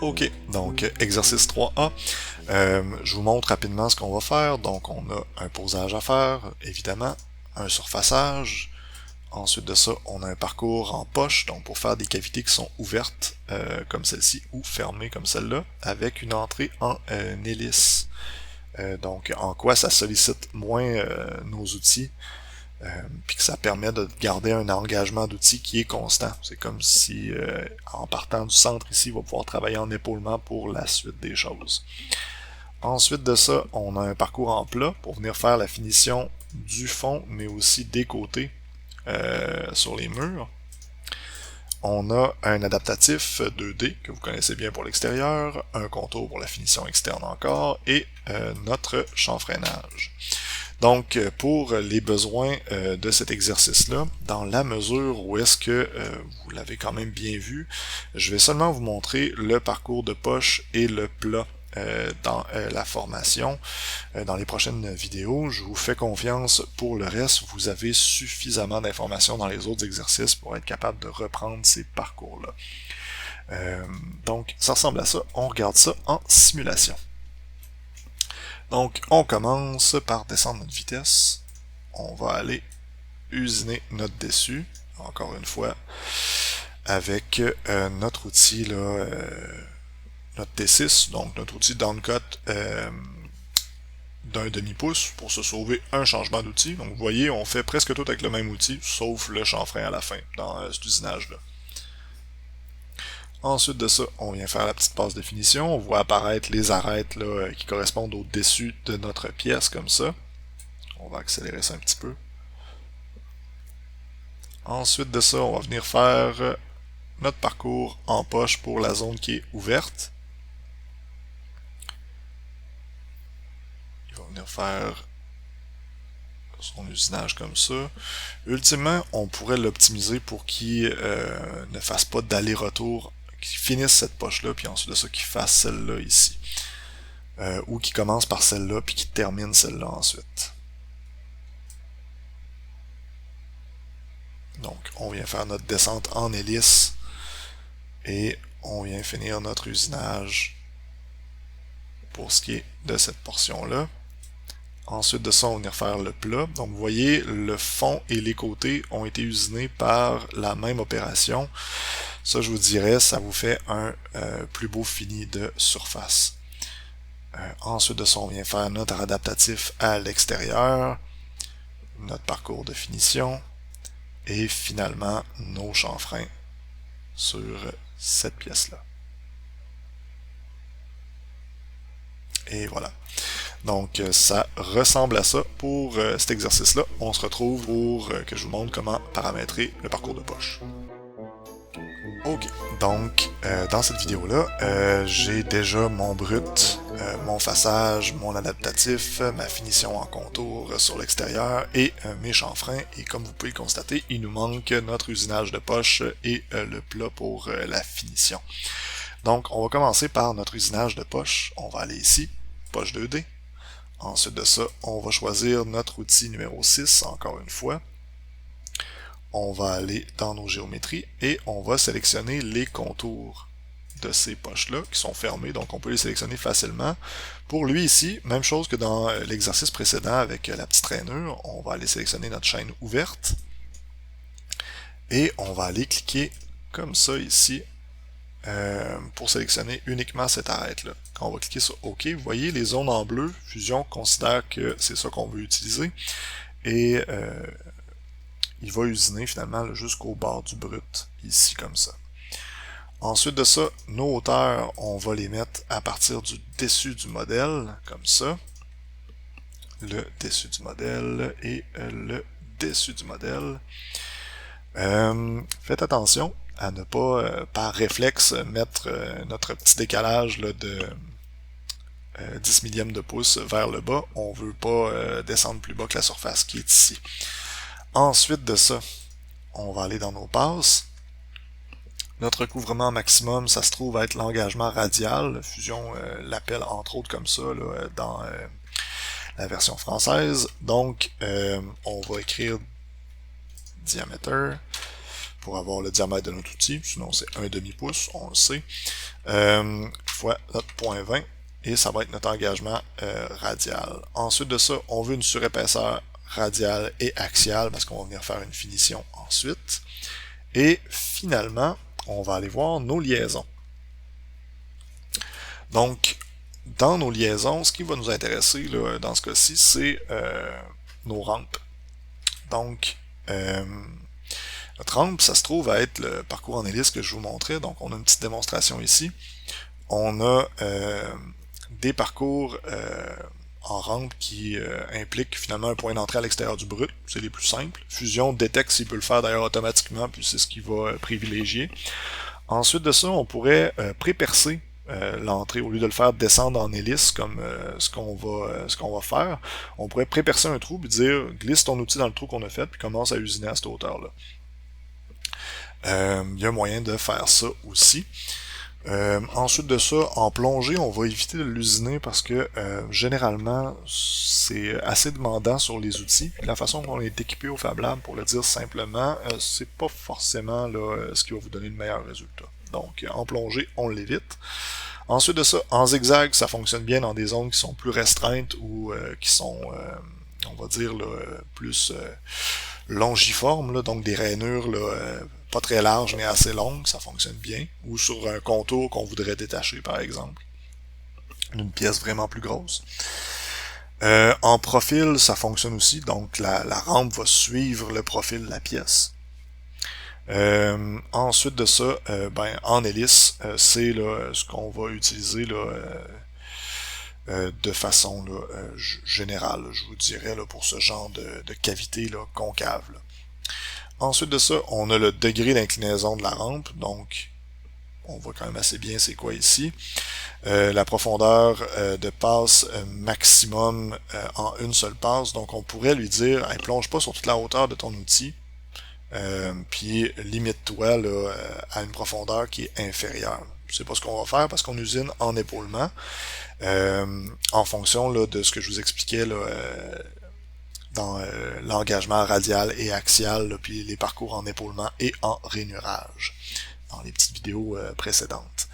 Ok, donc exercice 3A. Je vous montre rapidement ce qu'on va faire. Donc on a un posage à faire, évidemment, un surfaçage. Ensuite de ça, on a un parcours en poche, donc pour faire des cavités qui sont ouvertes comme celle-ci ou fermées comme celle-là, avec une entrée en hélice. Donc en quoi ça sollicite moins nos outils, puis que ça permet de garder un engagement d'outils qui est constant. C'est comme si, en partant du centre ici, il va pouvoir travailler en épaulement pour la suite des choses. Ensuite de ça, on a un parcours en plat pour venir faire la finition du fond, mais aussi des côtés sur les murs. On a un adaptatif 2D que vous connaissez bien pour l'extérieur, un contour pour la finition externe encore, et notre chanfreinage. Donc, pour les besoins de cet exercice-là, dans la mesure où est-ce que vous l'avez quand même bien vu, je vais seulement vous montrer le parcours de poche et le plat dans la formation. Dans les prochaines vidéos, je vous fais confiance. Pour le reste, vous avez suffisamment d'informations dans les autres exercices pour être capable de reprendre ces parcours-là. Donc, ça ressemble à ça. On regarde ça en simulation. Donc, on commence par descendre notre vitesse. On va aller usiner notre dessus, encore une fois, avec notre outil, là, notre T6, donc notre outil downcut d'un demi-pouce pour se sauver un changement d'outil. Donc, vous voyez, on fait presque tout avec le même outil, sauf le chanfrein à la fin, dans cet usinage-là. Ensuite de ça, on vient faire la petite passe de finition. On voit apparaître les arêtes là, qui correspondent au-dessus de notre pièce, comme ça. On va accélérer ça un petit peu. Ensuite de ça, on va venir faire notre parcours en poche pour la zone qui est ouverte. Il va venir faire son usinage comme ça. Ultimement, on pourrait l'optimiser pour qu'il ne fasse pas d'aller-retour, qu'il finisse cette poche-là, puis ensuite de ça, qu'il fasse celle-là ici. Ou qu'il commence par celle-là, puis qu'il termine celle-là ensuite. Donc, on vient faire notre descente en hélice, et on vient finir notre usinage pour ce qui est de cette portion-là. Ensuite de ça, on va venir faire le plat. Donc vous voyez, le fond et les côtés ont été usinés par la même opération. Ça, je vous dirais, ça vous fait un plus beau fini de surface. Ensuite de ça, on vient faire notre adaptatif à l'extérieur, notre parcours de finition, et finalement, nos chanfreins sur cette pièce-là. Et voilà. Donc ça ressemble à ça pour cet exercice-là. On se retrouve pour que je vous montre comment paramétrer le parcours de poche. Ok, donc dans cette vidéo-là, j'ai déjà mon brut, mon façage, mon adaptatif, ma finition en contour sur l'extérieur et mes chanfreins. Et comme vous pouvez le constater, il nous manque notre usinage de poche et le plat pour la finition. Donc on va commencer par notre usinage de poche. On va aller ici, poche 2D. Ensuite de ça, on va choisir notre outil numéro 6, encore une fois. On va aller dans nos géométries et on va sélectionner les contours de ces poches-là qui sont fermées, donc on peut les sélectionner facilement. Pour lui ici, même chose que dans l'exercice précédent avec la petite rainure, on va aller sélectionner notre chaîne ouverte et on va aller cliquer comme ça ici pour sélectionner uniquement cette arête-là. Quand on va cliquer sur OK, vous voyez les zones en bleu, Fusion considère que c'est ça qu'on veut utiliser et il va usiner finalement jusqu'au bord du brut, ici comme ça. Ensuite de ça, nos hauteurs, on va les mettre à partir du dessus du modèle, comme ça. Le dessus du modèle et le dessus du modèle. Faites attention à ne pas, par réflexe, mettre notre petit décalage là, de 10 millièmes de pouce vers le bas. On ne veut pas descendre plus bas que la surface qui est ici. Ensuite de ça, on va aller dans nos passes. Notre recouvrement maximum, ça se trouve être l'engagement radial. Fusion l'appelle entre autres comme ça là, dans la version française. Donc, on va écrire diamètre pour avoir le diamètre de notre outil, sinon c'est 1/2 pouce, on le sait, fois notre 0.20, et ça va être notre engagement radial. Ensuite de ça, on veut une surépaisseur radiale et axiale, parce qu'on va venir faire une finition ensuite. Et finalement, on va aller voir nos liaisons. Donc, dans nos liaisons, ce qui va nous intéresser là, dans ce cas-ci, c'est nos rampes. Donc, notre rampe, ça se trouve à être le parcours en hélice que je vous montrais. Donc, on a une petite démonstration ici. On a des parcours en rampe qui impliquent finalement un point d'entrée à l'extérieur du brut. C'est les plus simples. Fusion détecte s'il peut le faire d'ailleurs automatiquement, puis c'est ce qu'il va privilégier. Ensuite de ça, on pourrait pré-percer l'entrée, au lieu de le faire descendre en hélice comme ce qu'on va faire, on pourrait pré-percer un trou et dire glisse ton outil dans le trou qu'on a fait puis commence à usiner à cette hauteur-là. Il y a moyen de faire ça aussi. Ensuite de ça, en plongée, on va éviter de l'usiner parce que généralement c'est assez demandant sur les outils. La façon dont on est équipé au Fab Lab, pour le dire simplement, c'est pas forcément là, ce qui va vous donner le meilleur résultat. Donc en plongée, on l'évite. Ensuite de ça, en zigzag, ça fonctionne bien dans des zones qui sont plus restreintes ou qui sont, on va dire, là, plus longiformes, là, donc des rainures là, pas très larges mais assez longues, ça fonctionne bien. Ou sur un contour qu'on voudrait détacher, par exemple. Une pièce vraiment plus grosse. En profil, ça fonctionne aussi, donc la rampe va suivre le profil de la pièce. Ensuite de ça, en hélice, c'est là, ce qu'on va utiliser là, de façon là, générale, je vous dirais, là, pour ce genre de cavité là, concave. Là. Ensuite de ça, on a le degré d'inclinaison de la rampe, donc on voit quand même assez bien c'est quoi ici. La profondeur de passe maximum en une seule passe, donc on pourrait lui dire hey, plonge pas sur toute la hauteur de ton outil, puis limite-toi là, à une profondeur qui est inférieure. C'est pas ce qu'on va faire parce qu'on usine en épaulement en fonction là, de ce que je vous expliquais là, dans l'engagement radial et axial, là, puis les parcours en épaulement et en rainurage dans les petites vidéos précédentes.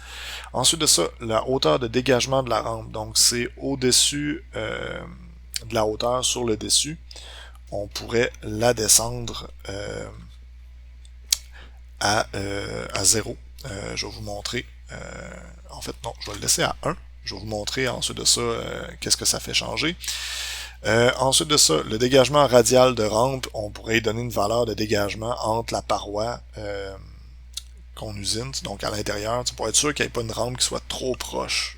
Ensuite de ça, la hauteur de dégagement de la rampe, donc c'est au-dessus de la hauteur sur le dessus. On pourrait la descendre à 0. Je vais vous montrer. En fait, non, je vais le laisser à 1. Je vais vous montrer ensuite de ça qu'est-ce que ça fait changer. Ensuite de ça, le dégagement radial de rampe, on pourrait y donner une valeur de dégagement entre la paroi qu'on usine, donc à l'intérieur, pour être sûr qu'il n'y ait pas une rampe qui soit trop proche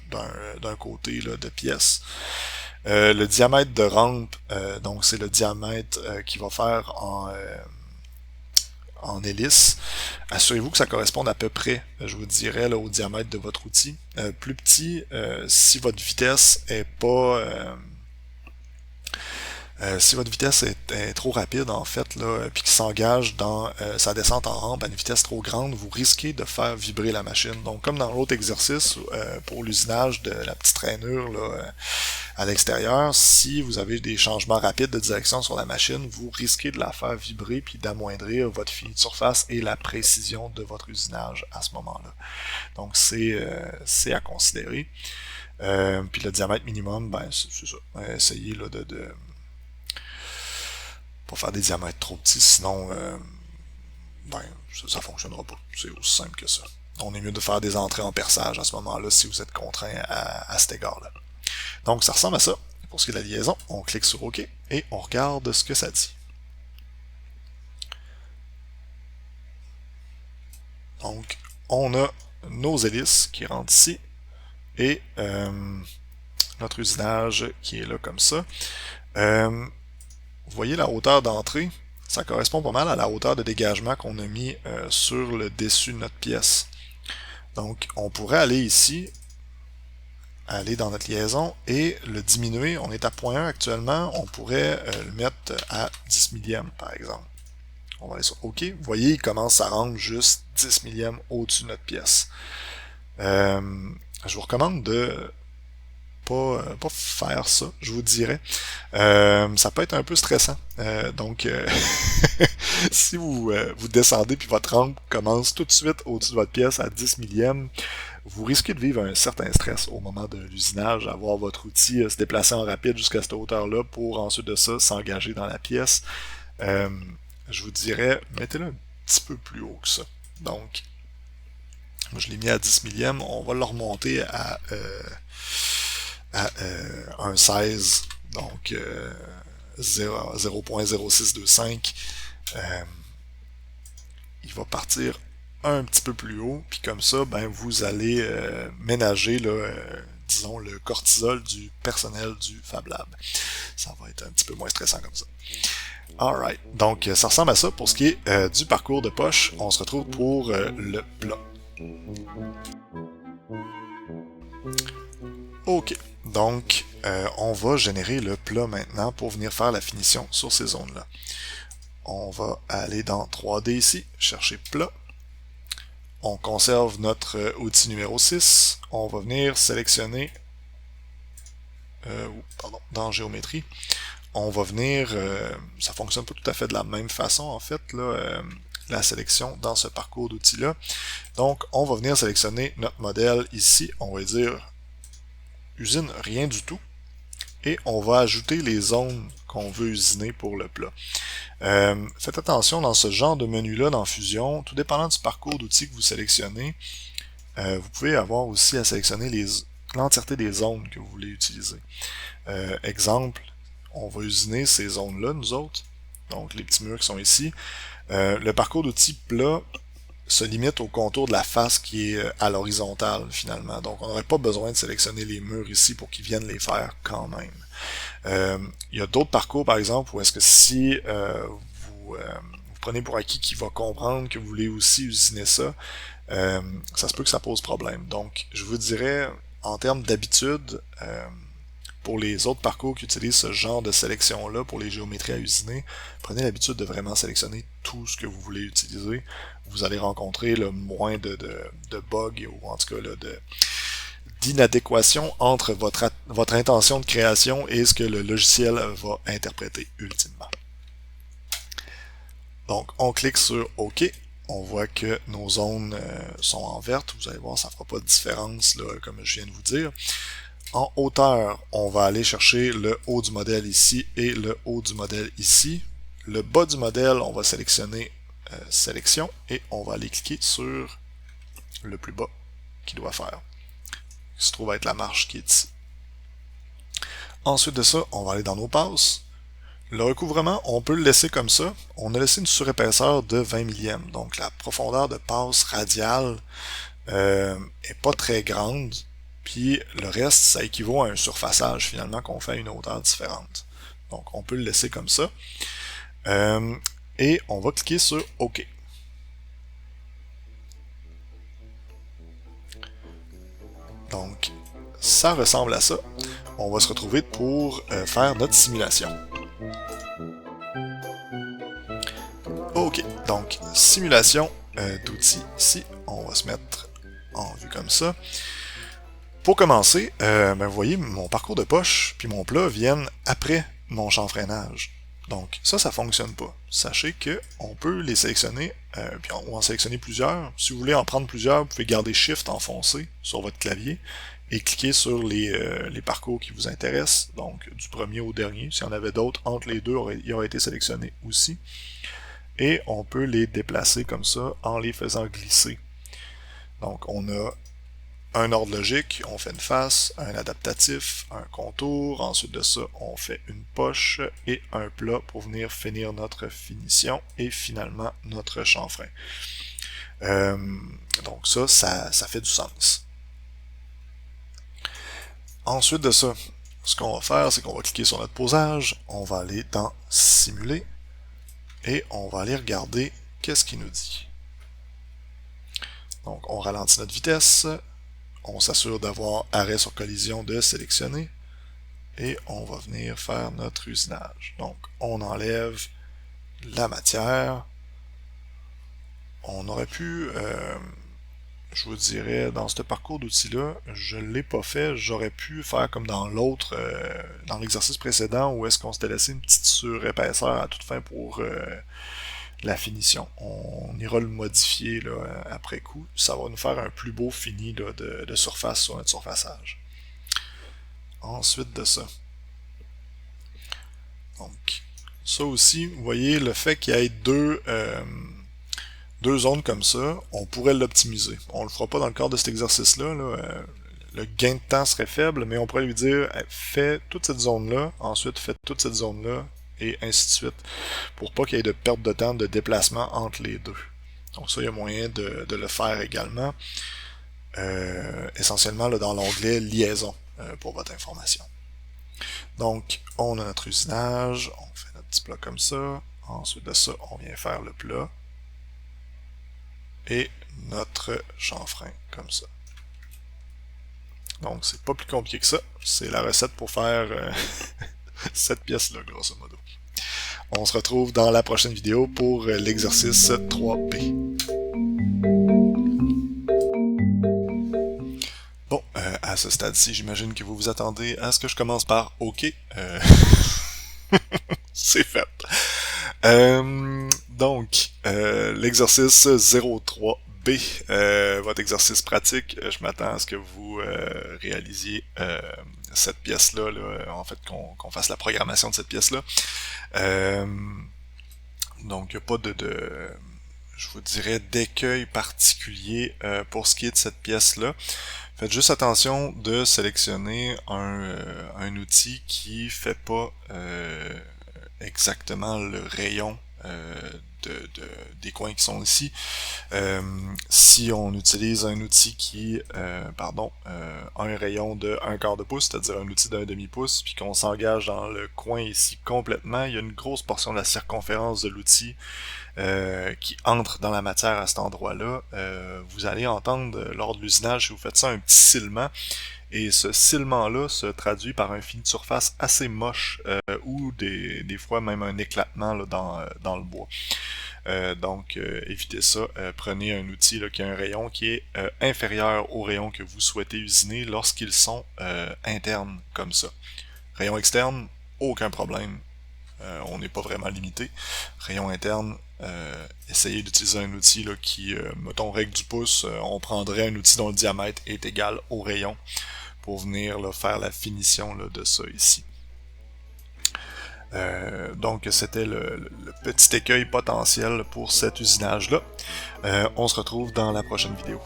d'un côté là, de pièce. Le diamètre de rampe, donc c'est le diamètre qui va faire en hélice. Assurez-vous que ça corresponde à peu près, je vous dirais, là, au diamètre de votre outil. Plus petit, si votre vitesse est pas... si votre vitesse est trop rapide, en fait, là, puis qu'il s'engage dans sa descente en rampe à une vitesse trop grande, vous risquez de faire vibrer la machine. Donc, comme dans l'autre exercice, pour l'usinage de la petite rainure là, à l'extérieur, si vous avez des changements rapides de direction sur la machine, vous risquez de la faire vibrer puis d'amoindrir votre fini de surface et la précision de votre usinage à ce moment-là. Donc, c'est à considérer. Puis le diamètre minimum, ben c'est ça. Essayez là, de pas faire des diamètres trop petits, sinon ça fonctionnera pas. C'est aussi simple que ça. On est mieux de faire des entrées en perçage à ce moment-là si vous êtes contraint à cet égard-là. Donc ça ressemble à ça. Pour ce qui est de la liaison, on clique sur OK et on regarde ce que ça dit. Donc on a nos hélices qui rentrent ici et notre usinage qui est là comme ça. Vous voyez la hauteur d'entrée, ça correspond pas mal à la hauteur de dégagement qu'on a mis sur le dessus de notre pièce. Donc on pourrait aller ici, aller dans notre liaison et le diminuer. On est à 0.1 actuellement, on pourrait le mettre à 10 millièmes par exemple. On va aller sur OK. Vous voyez, il commence à rendre juste 10 millièmes au-dessus de notre pièce. Je vous recommande de pas faire ça, je vous dirais. Ça peut être un peu stressant. Donc, si vous descendez puis votre rampe commence tout de suite au-dessus de votre pièce à 10 millième, vous risquez de vivre un certain stress au moment de l'usinage, avoir votre outil se déplacer en rapide jusqu'à cette hauteur-là pour ensuite de ça s'engager dans la pièce. Je vous dirais, mettez-le un petit peu plus haut que ça. Donc, je l'ai mis à 10 millième, on va le remonter à un 16, donc 0.0625. Il va partir un petit peu plus haut, puis comme ça, ben, vous allez ménager disons, le cortisol du personnel du Fab Lab. Ça va être un petit peu moins stressant comme ça. Alright, donc ça ressemble à ça pour ce qui est du parcours de poche. On se retrouve pour le plat. Ok, donc on va générer le plat maintenant pour venir faire la finition sur ces zones-là. On va aller dans 3D ici, chercher plat. On conserve notre outil numéro 6. On va venir sélectionner dans géométrie. On va venir, ça fonctionne pas tout à fait de la même façon en fait, là, la sélection dans ce parcours d'outils-là. Donc, on va venir sélectionner notre modèle ici. On va dire usine rien du tout. Et on va ajouter les zones qu'on veut usiner pour le plat. Faites attention dans ce genre de menu-là dans Fusion, tout dépendant du parcours d'outils que vous sélectionnez, vous pouvez avoir aussi à sélectionner l'entièreté des zones que vous voulez utiliser. Exemple, on va usiner ces zones-là, nous autres, donc les petits murs qui sont ici. Le parcours d'outils plat se limite au contour de la face qui est à l'horizontale finalement. Donc on n'aurait pas besoin de sélectionner les murs ici pour qu'ils viennent les faire quand même. Il y a d'autres parcours par exemple où est-ce que si vous prenez pour acquis qu'il va comprendre que vous voulez aussi usiner ça, ça se peut que ça pose problème. Donc je vous dirais en termes d'habitude, pour les autres parcours qui utilisent ce genre de sélection-là pour les géométries à usiner, prenez l'habitude de vraiment sélectionner tout ce que vous voulez utiliser. Vous allez rencontrer le moins de bugs ou en tout cas d'inadéquation entre votre intention de création et ce que le logiciel va interpréter ultimement. Donc on clique sur OK. On voit que nos zones sont en verte. Vous allez voir, ça ne fera pas de différence là, comme je viens de vous dire. En hauteur, on va aller chercher le haut du modèle ici et le haut du modèle ici. Le bas du modèle, on va sélectionner sélection et on va aller cliquer sur le plus bas qui doit faire. Qui se trouve être la marche qui est ici. Ensuite de ça, on va aller dans nos passes. Le recouvrement, on peut le laisser comme ça. On a laissé une surépaisseur de 20 millième. Donc la profondeur de passe radiale est pas très grande. Puis le reste, ça équivaut à un surfaçage finalement qu'on fait à une hauteur différente. Donc on peut le laisser comme ça. Et on va cliquer sur OK. Donc ça ressemble à ça. On va se retrouver pour faire notre simulation. OK, donc simulation d'outils ici. On va se mettre en vue comme ça. Pour commencer, vous voyez, mon parcours de poche puis mon plat viennent après mon chanfreinage. Donc ça fonctionne pas. Sachez que on peut les sélectionner, puis on en sélectionner plusieurs. Si vous voulez en prendre plusieurs, vous pouvez garder Shift enfoncé sur votre clavier et cliquer sur les parcours qui vous intéressent, donc du premier au dernier. S'il y en avait d'autres, entre les deux, ils auraient été sélectionnés aussi. Et on peut les déplacer comme ça en les faisant glisser. Donc on a un ordre logique, on fait une face, un adaptatif, un contour, ensuite de ça, on fait une poche et un plat pour venir finir notre finition et finalement notre chanfrein. Donc ça fait du sens. Ensuite de ça, ce qu'on va faire, c'est qu'on va cliquer sur notre posage, on va aller dans Simuler et on va aller regarder qu'est-ce qu'il nous dit. Donc on ralentit notre vitesse, on s'assure d'avoir arrêt sur collision de sélectionner et on va venir faire notre usinage. Donc on enlève la matière. On aurait pu je vous dirais, dans ce parcours d'outils-là, je ne l'ai pas fait. J'aurais pu faire comme dans l'autre, dans l'exercice précédent, où est-ce qu'on s'était laissé une petite surépaisseur à toute fin pour la finition. On ira le modifier là, après coup. Ça va nous faire un plus beau fini là, de surface sur notre surfaçage. Ensuite de ça. Donc, ça aussi, vous voyez, le fait qu'il y ait deux zones comme ça, on pourrait l'optimiser. On le fera pas dans le cadre de cet exercice-là. Le gain de temps serait faible, mais on pourrait lui dire fais toute cette zone-là, ensuite fais toute cette zone-là, et ainsi de suite, pour pas qu'il y ait de perte de temps de déplacement entre les deux. Donc ça, il y a moyen de le faire également, essentiellement là, dans l'onglet liaison, pour votre information. Donc, on a notre usinage, on fait notre petit plat comme ça, ensuite de ça, on vient faire le plat, et notre chanfrein comme ça. Donc, c'est pas plus compliqué que ça. C'est la recette pour faire cette pièce-là, grosso modo. On se retrouve dans la prochaine vidéo pour l'exercice 3B. Bon, à ce stade-ci, j'imagine que vous vous attendez à ce que je commence par OK. C'est fait. Donc, l'exercice 03B, votre exercice pratique, je m'attends à ce que vous réalisiez cette pièce-là, là, en fait, qu'on fasse la programmation de cette pièce-là. Donc, il n'y a pas je vous dirais, d'écueil particulier pour ce qui est de cette pièce-là. Faites juste attention de sélectionner un outil qui fait pas exactement le rayon des coins qui sont ici. Si on utilise un outil qui, a un rayon de 1/4 de pouce, c'est-à-dire un outil d'un demi-pouce, puis qu'on s'engage dans le coin ici complètement, il y a une grosse portion de la circonférence de l'outil qui entre dans la matière à cet endroit-là. Vous allez entendre lors de l'usinage, si vous faites ça, un petit silement. Et ce silement-là se traduit par un fini de surface assez moche ou des fois même un éclatement là, dans le bois. Donc, évitez ça. Prenez un outil là, qui a un rayon qui est inférieur au rayon que vous souhaitez usiner lorsqu'ils sont internes comme ça. Rayon externe, aucun problème. On n'est pas vraiment limité. Rayon interne, essayez d'utiliser un outil là, qui, mettons règle du pouce, on prendrait un outil dont le diamètre est égal au rayon pour venir là, faire la finition là, de ça ici. Donc c'était le petit écueil potentiel pour cet usinage-là. On se retrouve dans la prochaine vidéo.